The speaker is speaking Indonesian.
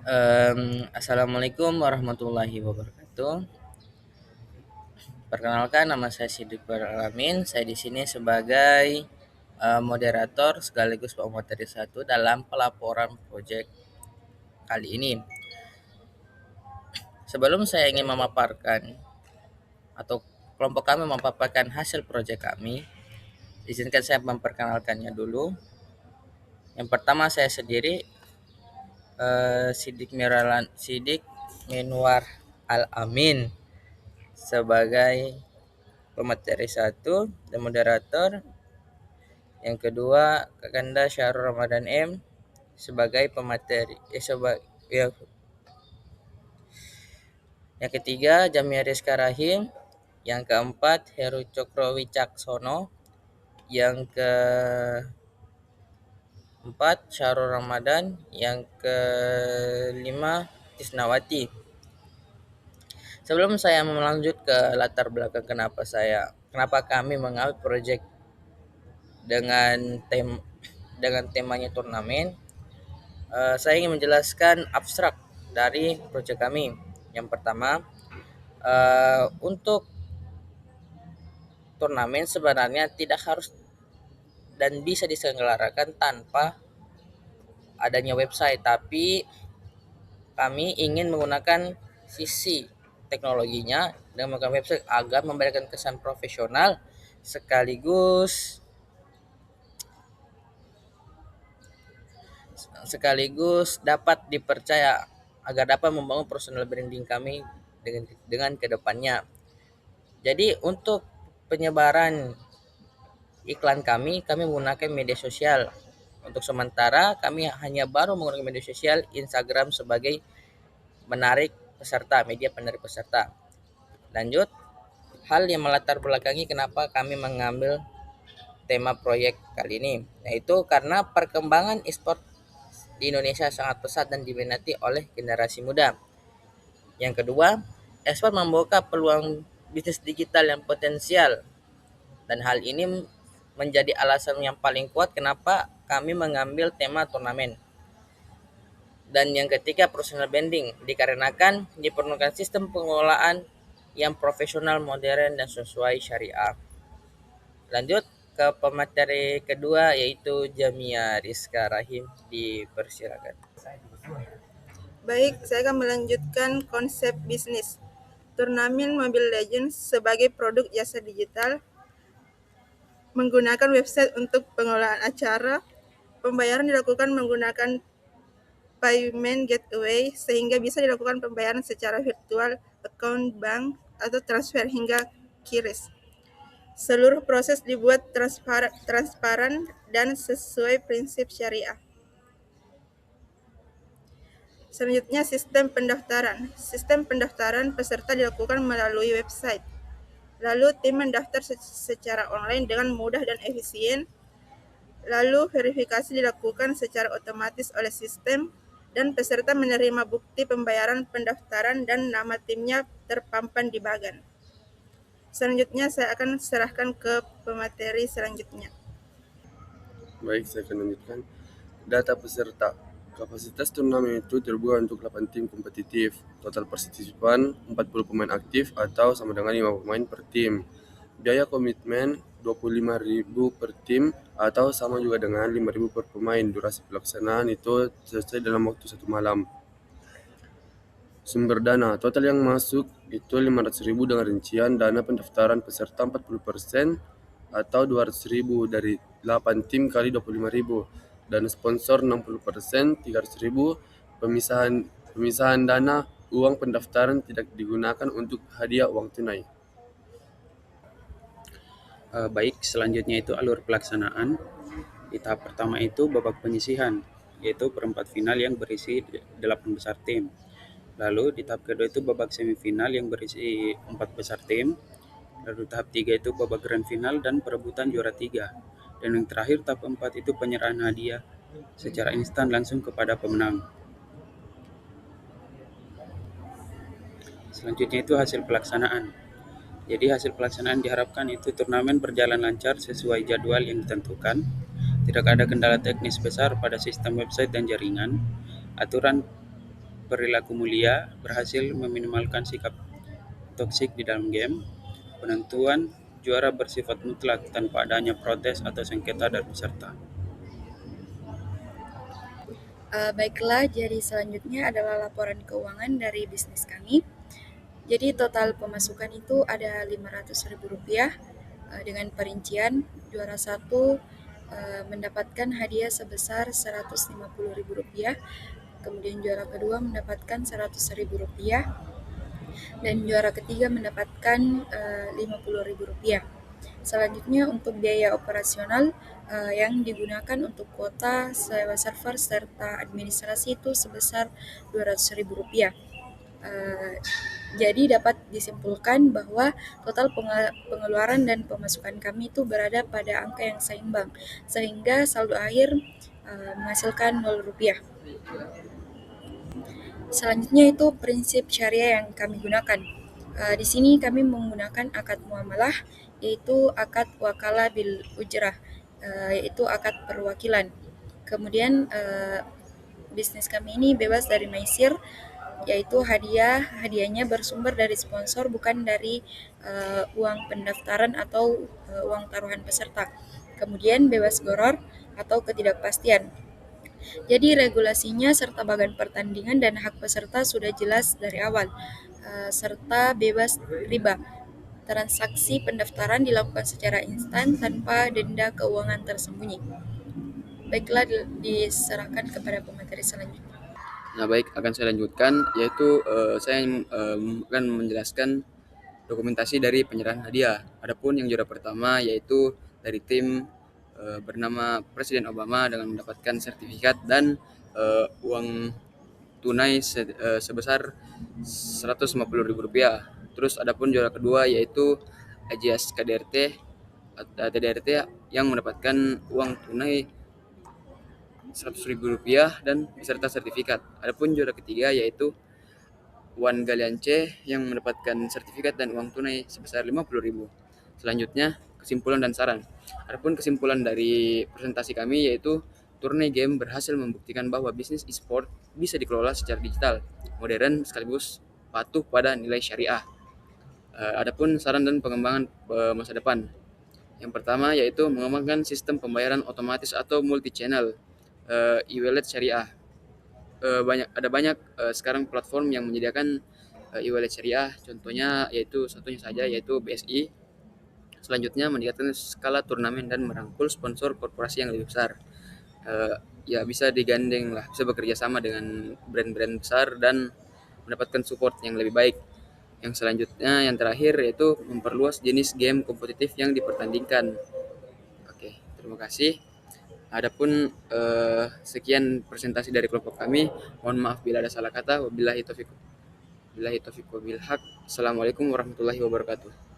Assalamualaikum warahmatullahi wabarakatuh. Perkenalkan, nama saya Sidik Beralamin. Saya di sini sebagai moderator sekaligus pemateri satu dalam pelaporan proyek kali ini. Sebelum saya ingin memaparkan atau kelompok kami memaparkan hasil proyek kami, izinkan saya memperkenalkannya dulu. Yang pertama saya sendiri, Sidik Minwar Al-Amin sebagai pemateri satu dan moderator. Yang kedua, Kakanda Syahrul Ramadan M sebagai pemateri. Ya. Yang ketiga, Jamia Rizka Rahim. Yang keempat, Heru Cokro Wicaksono. Yang keempat, Syahrul Ramadan. Yang kelima, Tisnawati. Sebelum saya melanjut ke latar belakang kenapa kami mengambil proyek dengan temanya turnamen, saya ingin menjelaskan abstrak dari proyek kami. Yang pertama, untuk turnamen sebenarnya tidak harus dan bisa diselenggarakan tanpa adanya website, tapi kami ingin menggunakan sisi teknologinya dengan menggunakan website agar memberikan kesan profesional sekaligus dapat dipercaya agar dapat membangun personal branding kami dengan kedepannya. Jadi untuk penyebaran iklan kami menggunakan media sosial. Untuk sementara kami hanya baru menggunakan media sosial Instagram sebagai media penarik peserta. Lanjut, hal yang melatar belakangi kenapa kami mengambil tema proyek kali ini, yaitu karena perkembangan e-sport di Indonesia sangat pesat dan diminati oleh generasi muda. Yang kedua, e-sport membuka peluang bisnis digital yang potensial, dan hal ini menjadi alasan yang paling kuat kenapa kami mengambil tema turnamen. Dan yang ketiga, personal branding, dikarenakan diperlukan sistem pengelolaan yang profesional, modern, dan sesuai syariah. Lanjut ke pemateri kedua, yaitu Jamia Rizka Rahim, dipersilakan. Baik, saya akan melanjutkan konsep bisnis. Turnamen Mobile Legends sebagai produk jasa digital menggunakan website untuk pengelolaan acara. Pembayaran dilakukan menggunakan payment gateway sehingga bisa dilakukan pembayaran secara virtual, account bank, atau transfer hingga QRIS. Seluruh proses dibuat transparan dan sesuai prinsip syariah. Selanjutnya, sistem pendaftaran. Sistem pendaftaran peserta dilakukan melalui website. Lalu tim mendaftar secara online dengan mudah dan efisien. Lalu verifikasi dilakukan secara otomatis oleh sistem dan peserta menerima bukti pembayaran pendaftaran dan nama timnya terpampang di bagan. Selanjutnya saya akan serahkan ke pemateri selanjutnya. Baik, saya akan lanjutkan. Data peserta. Kapasitas turnamen itu terbuka untuk 8 tim kompetitif. Total partisipan 40 pemain aktif atau sama dengan 5 pemain per tim. Biaya komitmen 25.000 per tim atau sama juga dengan 5.000 per pemain. Durasi pelaksanaan itu selesai dalam waktu 1 malam. Sumber dana. Total yang masuk itu 500.000 dengan rincian dana pendaftaran peserta 40% atau 200.000 dari 8 tim kali 25.000. Dan sponsor 60%, 300.000. Pemisahan dana uang pendaftaran tidak digunakan untuk hadiah uang tunai. Baik, selanjutnya itu alur pelaksanaan. Di tahap pertama itu babak penyisihan, yaitu perempat final yang berisi 8 besar tim. Lalu di tahap kedua itu babak semifinal yang berisi 4 besar tim. Lalu tahap 3 itu babak grand final dan perebutan juara 3. Dan yang terakhir tahap 4 itu penyerahan hadiah secara instan langsung kepada pemenang. Selanjutnya itu hasil pelaksanaan. Jadi hasil pelaksanaan diharapkan itu turnamen berjalan lancar sesuai jadwal yang ditentukan. Tidak ada kendala teknis besar pada sistem website dan jaringan. Aturan perilaku mulia, berhasil meminimalkan sikap toksik di dalam game, penentuan juara bersifat mutlak tanpa adanya protes atau sengketa dari peserta. Baiklah, jadi selanjutnya adalah laporan keuangan dari bisnis kami. Jadi total pemasukan itu ada Rp500.000 dengan perincian juara 1 mendapatkan hadiah sebesar Rp150.000, kemudian juara kedua mendapatkan Rp100.000 dan juara ketiga mendapatkan Rp50.000. Selanjutnya untuk biaya operasional yang digunakan untuk kuota sewa server serta administrasi itu sebesar Rp200.000. Jadi dapat disimpulkan bahwa total pengeluaran dan pemasukan kami itu berada pada angka yang seimbang, sehingga saldo akhir menghasilkan Rp0. Selanjutnya itu prinsip syariah yang kami gunakan. Di sini kami menggunakan akad muamalah, yaitu akad wakalah bil ujrah, yaitu akad perwakilan. Kemudian bisnis kami ini bebas dari maisir, yaitu hadiahnya bersumber dari sponsor, bukan dari uang pendaftaran atau uang taruhan peserta. Kemudian bebas goror atau ketidakpastian. Jadi regulasinya serta bagan pertandingan dan hak peserta sudah jelas dari awal, serta bebas riba. Transaksi pendaftaran dilakukan secara instan tanpa denda keuangan tersembunyi. Baiklah, diserahkan kepada pemateri selanjutnya. Nah baik, akan saya lanjutkan, yaitu saya akan menjelaskan dokumentasi dari penyerahan hadiah. Adapun yang juara pertama yaitu dari tim bernama Presiden Obama dengan mendapatkan sertifikat dan uang tunai sebesar Rp150.000. Terus adapun juara kedua yaitu Ajias KDRT TDRT yang mendapatkan uang tunai Rp100.000 dan beserta sertifikat. Adapun juara ketiga yaitu Wan Galiance yang mendapatkan sertifikat dan uang tunai sebesar Rp50.000. Selanjutnya kesimpulan dan saran. Adapun kesimpulan dari presentasi kami yaitu turnamen game berhasil membuktikan bahwa bisnis e-sport bisa dikelola secara digital, modern sekaligus patuh pada nilai syariah. Adapun saran dan pengembangan masa depan. Yang pertama yaitu mengembangkan sistem pembayaran otomatis atau multi-channel e-wallet syariah. Ada banyak sekarang platform yang menyediakan e-wallet syariah, contohnya satunya saja yaitu BSI. Selanjutnya meningkatkan skala turnamen dan merangkul sponsor korporasi yang lebih besar. Ya bisa digandeng lah, bisa bekerja sama dengan brand-brand besar dan mendapatkan support yang lebih baik. Yang selanjutnya, yang terakhir yaitu memperluas jenis game kompetitif yang dipertandingkan. Oke, terima kasih. Adapun sekian presentasi dari kelompok kami. Mohon maaf bila ada salah kata. Wabillahi taufiq wabil haq. Assalamualaikum warahmatullahi wabarakatuh.